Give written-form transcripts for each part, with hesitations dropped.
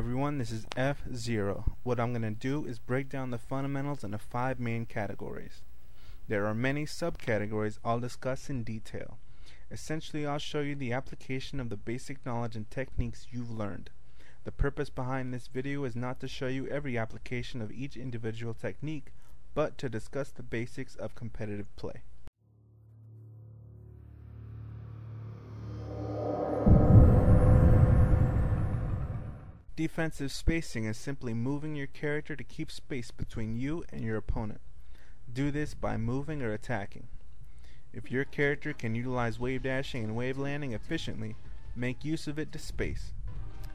everyone, this is F0. What I'm going to do is break down the fundamentals into 5 main categories. There are many subcategories I'll discuss in detail. Essentially, I'll show you the application of the basic knowledge and techniques you've learned. The purpose behind this video is not to show you every application of each individual technique, but to discuss the basics of competitive play. Defensive spacing is simply moving your character to keep space between you and your opponent. Do this by moving or attacking. If your character can utilize wave dashing and wave landing efficiently, make use of it to space.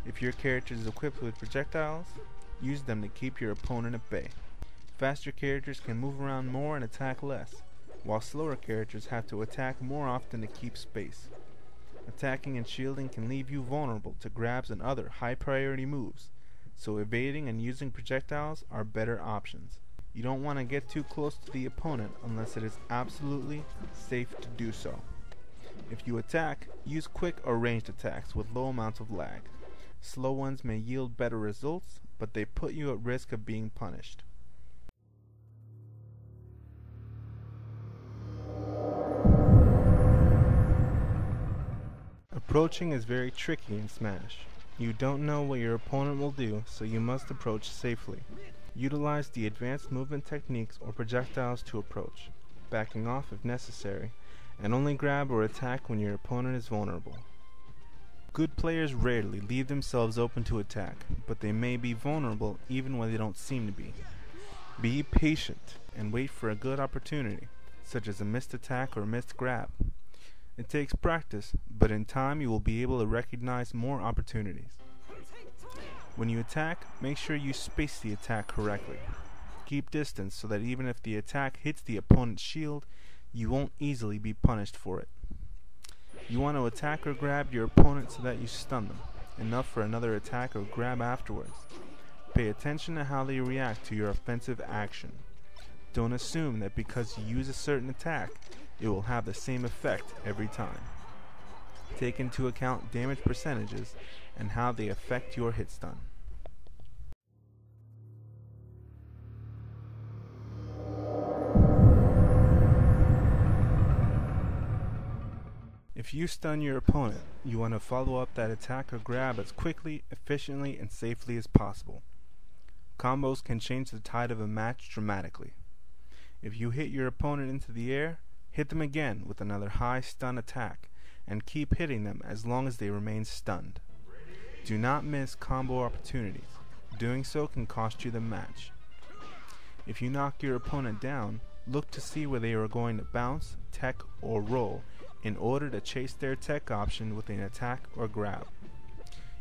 If your character is equipped with projectiles, use them to keep your opponent at bay. Faster characters can move around more and attack less, while slower characters have to attack more often to keep space. Attacking and shielding can leave you vulnerable to grabs and other high priority moves, so evading and using projectiles are better options. You don't want to get too close to the opponent unless it is absolutely safe to do so. If you attack, use quick or ranged attacks with low amounts of lag. Slow ones may yield better results, but they put you at risk of being punished. Approaching is very tricky in Smash. You don't know what your opponent will do, so you must approach safely. Utilize the advanced movement techniques or projectiles to approach, backing off if necessary, and only grab or attack when your opponent is vulnerable. Good players rarely leave themselves open to attack, but they may be vulnerable even when they don't seem to be. Be patient and wait for a good opportunity, such as a missed attack or a missed grab. It takes practice, but in time you will be able to recognize more opportunities. When you attack, make sure you space the attack correctly. Keep distance so that even if the attack hits the opponent's shield, you won't easily be punished for it. You want to attack or grab your opponent so that you stun them, enough for another attack or grab afterwards. Pay attention to how they react to your offensive action. Don't assume that because you use a certain attack, it will have the same effect every time. Take into account damage percentages and how they affect your hit stun. If you stun your opponent, you want to follow up that attack or grab as quickly, efficiently, and safely as possible. Combos can change the tide of a match dramatically. If you hit your opponent into the air, hit them again with another high stun attack, and keep hitting them as long as they remain stunned. Do not miss combo opportunities. Doing so can cost you the match. If you knock your opponent down, look to see where they are going to bounce, tech, or roll in order to chase their tech option with an attack or grab.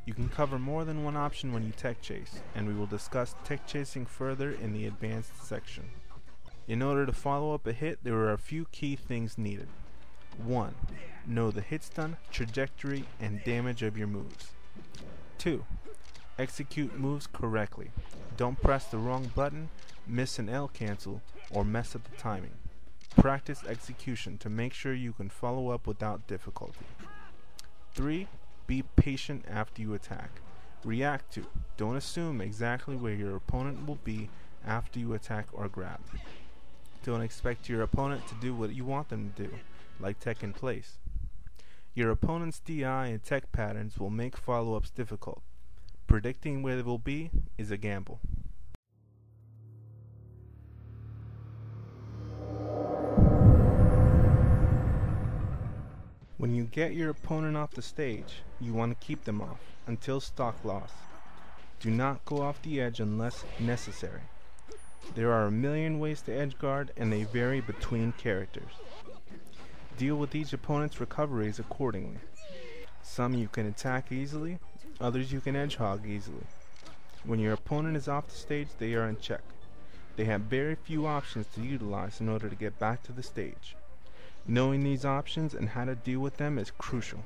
You can cover more than one option when you tech chase, and we will discuss tech chasing further in the advanced section. In order to follow up a hit, there are a few key things needed. 1. Know the hit stun, trajectory, and damage of your moves. 2. Execute moves correctly. Don't press the wrong button, miss an L cancel, or mess up the timing. Practice execution to make sure you can follow up without difficulty. 3. Be patient after you attack. React to, don't assume exactly where your opponent will be after you attack or grab. Don't expect your opponent to do what you want them to do, like tech in place. Your opponent's DI and tech patterns will make follow-ups difficult. Predicting where they will be is a gamble. When you get your opponent off the stage, you want to keep them off until stock loss. Do not go off the edge unless necessary. There are a million ways to edge guard, and they vary between characters. Deal with each opponent's recoveries accordingly. Some you can attack easily, others you can edge hog easily. When your opponent is off the stage, they are in check. They have very few options to utilize in order to get back to the stage. Knowing these options and how to deal with them is crucial.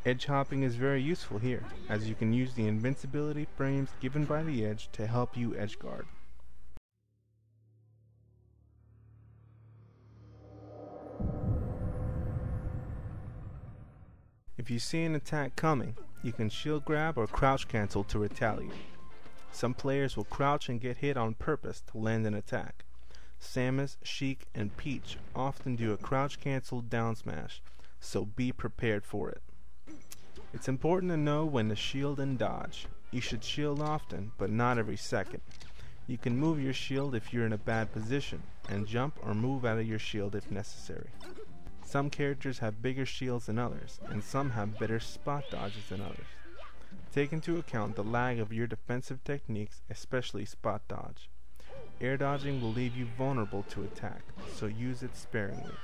Edge hopping is very useful here, as you can use the invincibility frames given by the edge to help you edge guard. If you see an attack coming, You can shield grab or crouch cancel to retaliate. Some players will crouch and get hit on purpose to land an attack. Samus, Sheik, and Peach often do a crouch cancel down smash, so be prepared for it. It's important to know when to shield and dodge. You should shield often, but not every second. You can move your shield if you're in a bad position, and jump or move out of your shield if necessary. Some characters have bigger shields than others, and some have better spot dodges than others. Take into account the lag of your defensive techniques, especially spot dodge. Air dodging will leave you vulnerable to attack, so use it sparingly.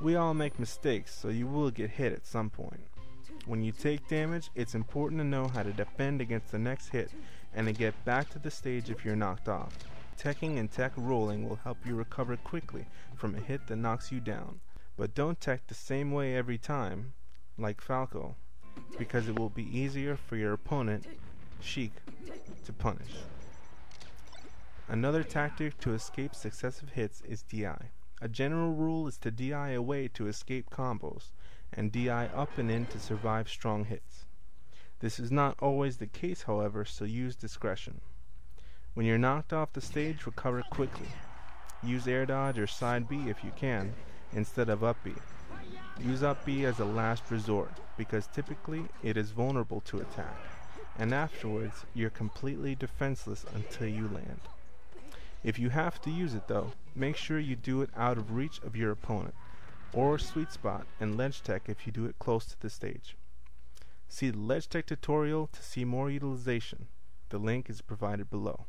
We all make mistakes, so you will get hit at some point. When you take damage, it's important to know how to defend against the next hit and to get back to the stage if you're knocked off. Teching and tech rolling will help you recover quickly from a hit that knocks you down, but don't tech the same way every time, like Falco, because it will be easier for your opponent, Sheik, to punish. Another tactic to escape successive hits is DI. A general rule is to DI away to escape combos, and DI up and in to survive strong hits. This is not always the case, however, so use discretion. When you're knocked off the stage, recover quickly. Use air dodge or side B if you can, instead of up B. Use up B as a last resort, because typically it is vulnerable to attack, and afterwards you're completely defenseless until you land. If you have to use it though, make sure you do it out of reach of your opponent, or sweet spot and ledge tech if you do it close to the stage. See the ledge tech tutorial to see more utilization. The link is provided below.